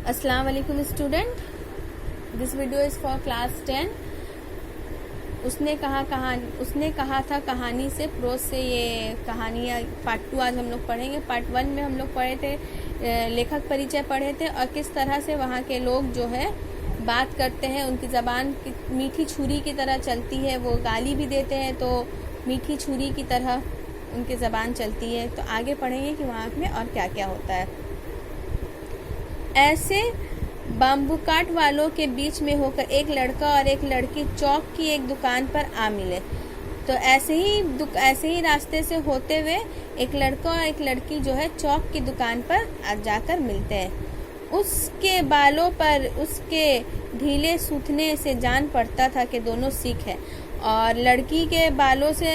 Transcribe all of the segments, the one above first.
अस्सलाम वालेकुम student, this video is for class 10। उसने कहा था कहानी से प्रोज से ये कहानियाँ पार्ट 2 आज हम लोग पढ़ेंगे। पार्ट 1 में हम लोग पढ़े थे लेखक परिचय पढ़े थे और किस तरह से वहाँ के लोग जो है बात करते हैं, उनकी ज़बान मीठी छुरी की तरह चलती है। वो गाली भी देते हैं तो मीठी छुरी की तरह उनकी ज़बान चलती है। तो आगे पढ़ेंगे कि वहाँ में और क्या क्या होता है। ऐसे बाम्बू काट वालों के बीच में होकर एक लड़का और एक लड़की चौक की एक दुकान पर आ मिले। तो ऐसे ही रास्ते से होते हुए एक लड़का और एक लड़की जो है चौक की दुकान पर जाकर मिलते हैं। उसके बालों पर उसके ढीले सूथने से जान पड़ता था कि दोनों सिख हैं, और लड़की के बालों से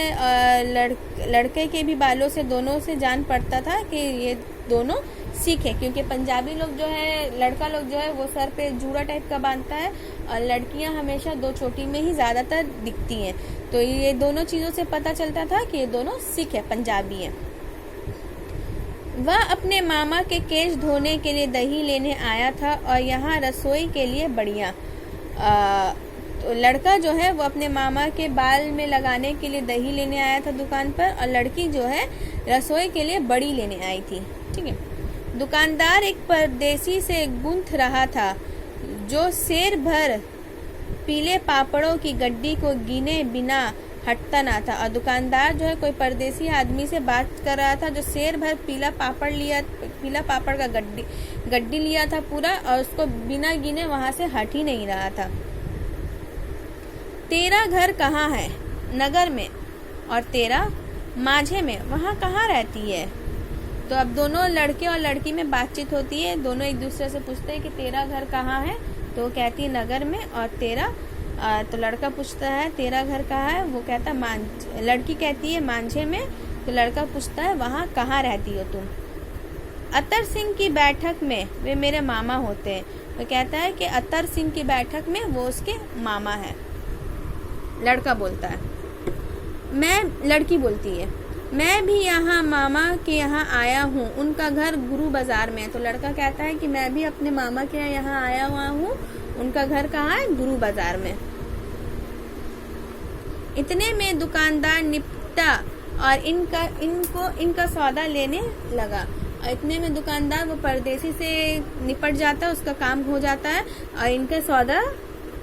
लड़के के भी बालों से दोनों से जान पड़ता था कि ये दोनों सिख है, क्योंकि पंजाबी लोग जो है, लड़का लोग जो है वो सर पे जूड़ा टाइप का बांधता है और लड़कियां हमेशा 2 चोटी में ही ज़्यादातर दिखती हैं। तो ये दोनों चीज़ों से पता चलता था कि ये दोनों सिख है, पंजाबी हैं। वह अपने मामा के केश धोने के लिए दही लेने आया था और यहाँ रसोई के लिए बढ़िया। तो लड़का जो है वो अपने मामा के बाल में लगाने के लिए दही लेने आया था दुकान पर, और लड़की जो है रसोई के लिए बड़ी लेने आई थी। ठीक है। दुकानदार एक परदेसी से गूंथ रहा था जो शेर भर पीले पापड़ों की गड्डी को गिने बिना हटता ना था। और दुकानदार जो है कोई परदेसी आदमी से बात कर रहा था जो शेर भर पीला पापड़ का गड्डी लिया था पूरा, और उसको बिना गिने वहां से हट ही नहीं रहा था। तेरा घर कहाँ है? नगर में। और तेरा? माझे में। वहाँ कहाँ रहती है? तो अब दोनों लड़के और लड़की में बातचीत होती है। दोनों एक दूसरे से पूछते हैं कि तेरा घर कहाँ है? तो वो कहती है नगर में। और तेरा? तो लड़का पूछता है तेरा घर कहाँ है? वो कहता है लड़की कहती है मांझे में। तो लड़का पूछता है वहाँ कहाँ रहती हो तुम? अतर सिंह की बैठक में, वे मेरे मामा होते हैं। वो कहता है कि अतर सिंह की बैठक में वो उसके मामा है। लड़का बोलता है लड़की बोलती है मैं भी यहाँ मामा के यहाँ आया हूँ, उनका घर गुरु बाजार में है। तो लड़का कहता है कि मैं भी अपने मामा के यहाँ आया हुआ हूँ, उनका घर कहाँ है? गुरु बाजार में। इतने में दुकानदार निपटा और इनका सौदा लेने लगा। और इतने में दुकानदार वो परदेसी से निपट जाता है, उसका काम हो जाता है, और इनका सौदा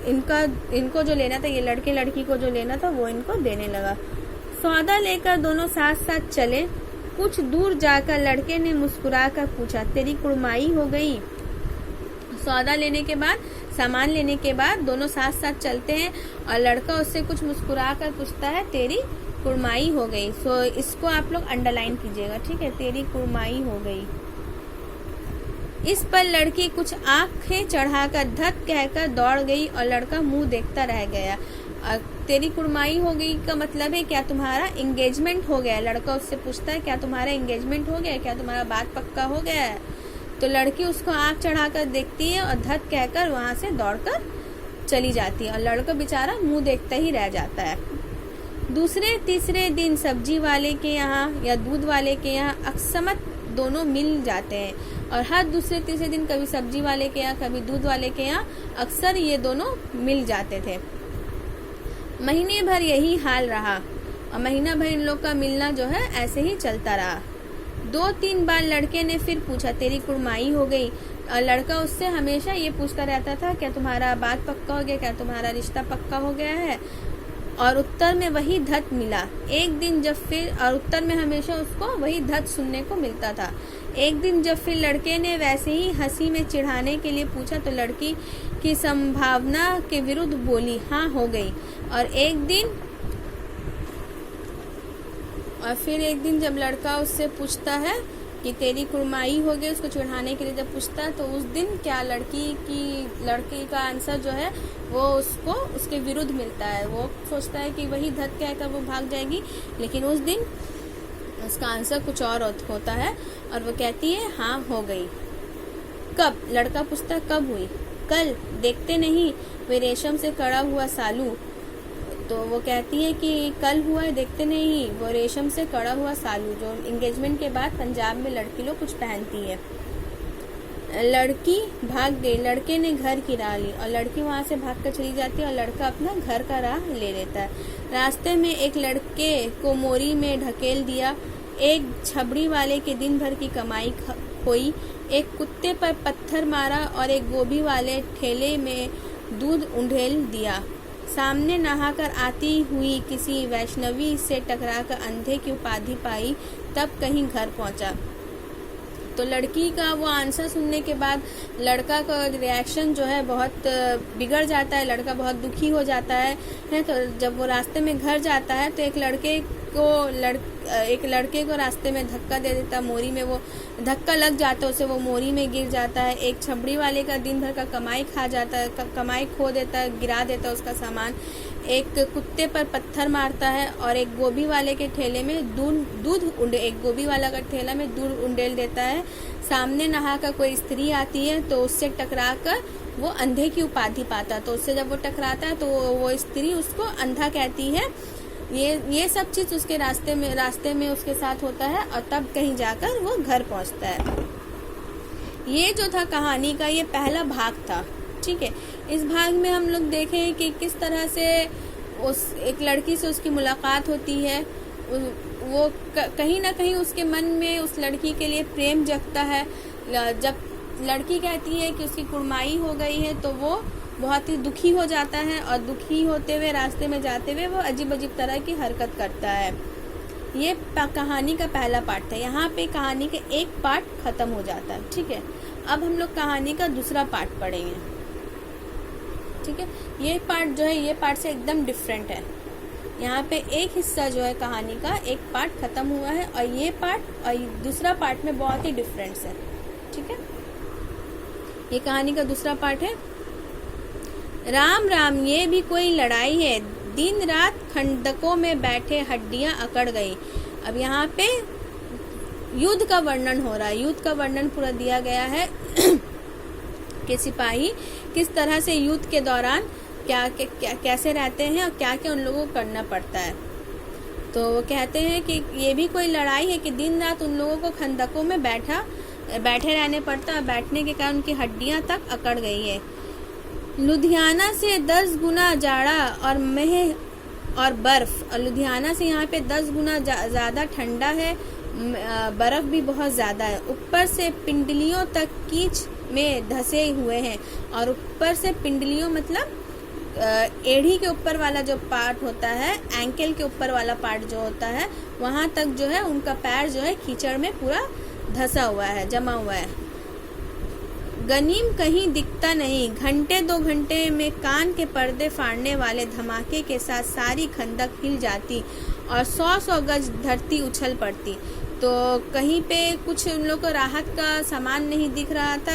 इनको जो लेना था, ये लड़के लड़की को जो लेना था वो इनको देने लगा। सौदा लेकर दोनों साथ साथ चले। कुछ दूर जाकर लड़के ने मुस्कुराकर पूछा तेरी कुड़माई हो गई? सौदा लेने के बाद, सामान लेने के बाद दोनों साथ साथ चलते हैं और लड़का उससे कुछ मुस्कुराकर पूछता है तेरी कुड़माई हो गई। सो इसको आप लोग अंडरलाइन कीजिएगा, ठीक है? तेरी कुड़माई हो गई। इस पर लड़की कुछ आंखें चढ़ाकर धत कहकर दौड़ गई और लड़का मुंह देखता रह गया। तेरी कुड़माई हो गई का मतलब है क्या तुम्हारा एंगेजमेंट हो गया? लड़का उससे पूछता है क्या तुम्हारा एंगेजमेंट हो गया, क्या तुम्हारा बात पक्का हो गया है? तो लड़की उसको आंख चढ़ाकर देखती है और धत कहकर वहां से दौड़कर चली जाती है, और लड़का बेचारा मुंह देखता ही रह जाता है। दूसरे तीसरे दिन सब्जी वाले के यहाँ या दूध वाले के यहाँ अकस्मात दोनों मिल जाते हैं, और हर दूसरे तीसरे दिन कभी सब्जी वाले के यहाँ कभी दूध वाले के यहाँ अक्सर ये दोनों मिल जाते थे। महीने भर यही हाल रहा और महीना भर इन लोग का मिलना जो है ऐसे ही चलता रहा। 2-3 बार लड़के ने फिर पूछा तेरी कुड़माई हो गई, और लड़का उससे हमेशा ये पूछता रहता था क्या तुम्हारा बात पक्का हो गया, क्या तुम्हारा रिश्ता पक्का हो गया है, और उत्तर में वही धत मिला। एक दिन जब फिर, और उत्तर में हमेशा उसको वही धत सुनने को मिलता था। एक दिन जब फिर लड़के ने वैसे ही हंसी में चिढ़ाने के लिए पूछा तो लड़की की संभावना के विरुद्ध बोली हाँ हो गई। और फिर एक दिन जब लड़का उससे पूछता है कि तेरी कुड़माई हो गई, उसको चिढ़ाने के लिए जब पूछता है तो उस दिन क्या लड़की का आंसर जो है वो उसको उसके विरुद्ध मिलता है। वो सोचता है कि वही धत कहकर वो भाग जाएगी, लेकिन उस दिन उसका आंसर कुछ और होता है और वो कहती है हाँ हो गई। कब? लड़का पूछता है कब हुई? कल। देखते नहीं वे रेशम से कड़ा हुआ सालू? तो वो कहती है कि कल हुआ है, देखते नहीं वो रेशम से कड़ा हुआ सालू जो एंगेजमेंट के बाद पंजाब में लड़की लोग कुछ पहनती है। लड़की भाग गई, लड़के ने घर की राह ली और लड़की वहाँ से भाग कर चली जाती है और लड़का अपना घर का राह ले लेता है। रास्ते में एक लड़के को मोरी में ढकेल दिया, एक छबड़ी वाले के दिन भर की कमाई खोई, एक कुत्ते पर पत्थर मारा और एक गोभी वाले ठेले में दूध उंडेल दिया। सामने नहाकर आती हुई किसी वैष्णवी से टकराकर अंधे की उपाधि पाई, तब कहीं घर पहुंचा। तो लड़की का वो आंसर सुनने के बाद लड़का का रिएक्शन जो है बहुत बिगड़ जाता है, लड़का बहुत दुखी हो जाता है। तो जब वो रास्ते में घर जाता है तो एक लड़के को रास्ते में धक्का दे देता, मोरी में वो धक्का लग जाता है उसे, वो मोरी में गिर जाता है। एक छबड़ी वाले का दिन भर का कमाई खा जाता है, कमाई खो देता है, गिरा देता है उसका सामान। एक कुत्ते पर पत्थर मारता है और एक गोभी वाले के ठेले में एक गोभी वाला का ठेला में दूध उंडेल देता है। सामने नहाकर कोई स्त्री आती है तो उससे टकराकर वो अंधे की उपाधि पाता, तो उससे जब वो टकराता है तो वो स्त्री उसको अंधा कहती है। ये सब चीज उसके रास्ते में उसके साथ होता है और तब कहीं जाकर वो घर पहुंचता है। ये जो था कहानी का ये पहला भाग था, ठीक है। इस भाग में हम लोग देखें कि किस तरह से उस एक लड़की से उसकी मुलाकात होती है, वो कहीं ना कहीं उसके मन में उस लड़की के लिए प्रेम जगता है। जब लड़की कहती है कि उसकी कुड़माई हो गई है तो वो बहुत ही दुखी हो जाता है और दुखी होते हुए रास्ते में जाते हुए वो अजीब अजीब तरह की हरकत करता है। ये कहानी का पहला पार्ट था। यहाँ पे कहानी का एक पार्ट खत्म हो जाता है, ठीक है। अब हम लोग कहानी का दूसरा पार्ट पढ़ेंगे, ठीक है। ये पार्ट जो है ये पार्ट से एकदम डिफरेंट है। यहाँ पे एक हिस्सा जो है कहानी का एक पार्ट खत्म हुआ है और ये पार्ट और दूसरा पार्ट में बहुत ही डिफरेंस है, ठीक है। ये कहानी का दूसरा पार्ट है। राम राम ये भी कोई लड़ाई है, दिन रात खंडकों में बैठे हड्डियां अकड़ गई। अब यहाँ पे युद्ध का वर्णन हो रहा है, युद्ध का वर्णन पूरा दिया गया है कि सिपाही किस तरह से युद्ध के दौरान कैसे रहते हैं और क्या क्या उन लोगों को करना पड़ता है। तो वो कहते हैं कि ये भी कोई लड़ाई है कि दिन रात उन लोगों को खंडकों में बैठे रहने पड़ता है, बैठने के कारण उनकी हड्डियां तक अकड़ गई है। लुधियाना से 10 गुना जाड़ा और मेह और बर्फ, और लुधियाना से यहाँ पे 10 गुना ज़्यादा ठंडा है, बर्फ भी बहुत ज़्यादा है। ऊपर से पिंडलियों तक कीच में धसे हुए हैं, और ऊपर से पिंडलियों मतलब एड़ी के ऊपर वाला जो पार्ट होता है, एंकल के ऊपर वाला पार्ट जो होता है, वहाँ तक जो है उनका पैर जो है कीचड़ में पूरा धसा हुआ है, जमा हुआ है। गनीम कहीं दिखता नहीं। घंटे 2 घंटे में कान के पर्दे फाड़ने वाले धमाके के साथ सारी खंदक हिल जाती और 100 गज धरती उछल पड़ती। तो कहीं पे कुछ उन लोग को राहत का सामान नहीं दिख रहा था।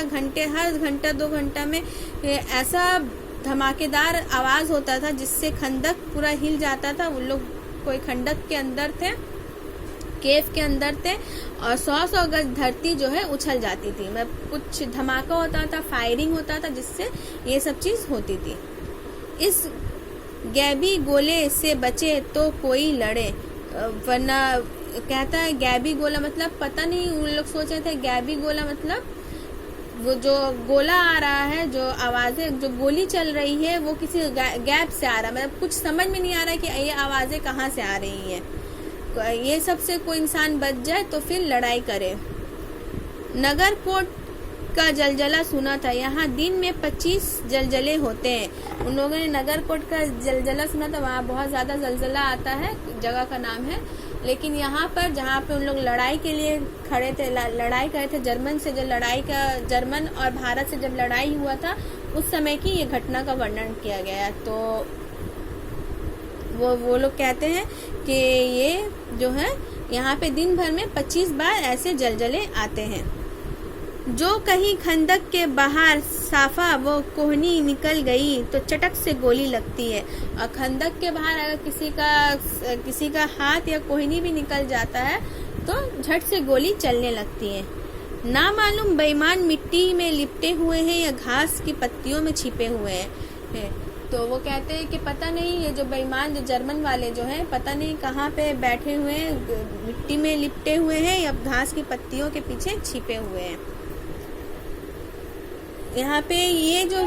हर घंटा 2 घंटा में ऐसा धमाकेदार आवाज होता था जिससे खंदक पूरा हिल जाता था। उन लोग कोई खंडक के अंदर थे, केव के अंदर थे, और 100 गज धरती जो है उछल जाती थी। मतलब कुछ धमाका होता था, फायरिंग होता था, जिससे ये सब चीज होती थी। इस गैबी गोले से बचे तो कोई लड़े, वरना कहता है गैबी गोला मतलब पता नहीं, उन लोग सोच रहे थे गैबी गोला मतलब वो जो गोला आ रहा है, जो आवाजें, जो गोली चल रही है वो किसी गैप से आ रहा है। मतलब कुछ समझ में नहीं आ रहा है कि ये आवाजें कहाँ से आ रही है। ये सब से कोई इंसान बच जाए तो फिर लड़ाई करे। नगरकोट का जलजला सुना था। यहाँ दिन में 25 जलजले होते हैं। उन लोगों ने नगरकोट का जलजला सुना था, वहाँ बहुत ज्यादा जलजला आता है, जगह का नाम है। लेकिन यहाँ पर जहाँ पे उन लोग लड़ाई के लिए खड़े थे, लड़ाई करे थे जर्मन से, जो जर्मन और भारत से जब लड़ाई हुआ था उस समय की ये घटना का वर्णन किया गया है। तो वो लोग कहते हैं कि ये जो है यहाँ पे दिन भर में 25 बार ऐसे जलजले आते हैं। जो कहीं खंदक के बाहर साफा वो कोहनी निकल गई तो चटक से गोली लगती है, और खंदक के बाहर अगर किसी का हाथ या कोहनी भी निकल जाता है तो झट से गोली चलने लगती है। ना मालूम बेईमान मिट्टी में लिपटे हुए हैं या घास की पत्तियों में छिपे हुए हैं। तो वो कहते हैं कि पता नहीं ये जो बेईमान, जो जर्मन वाले जो हैं, पता नहीं कहाँ पे बैठे हुए हैं, मिट्टी में लिपटे हुए हैं या घास की पत्तियों के पीछे छिपे हुए हैं। यहाँ पे ये जो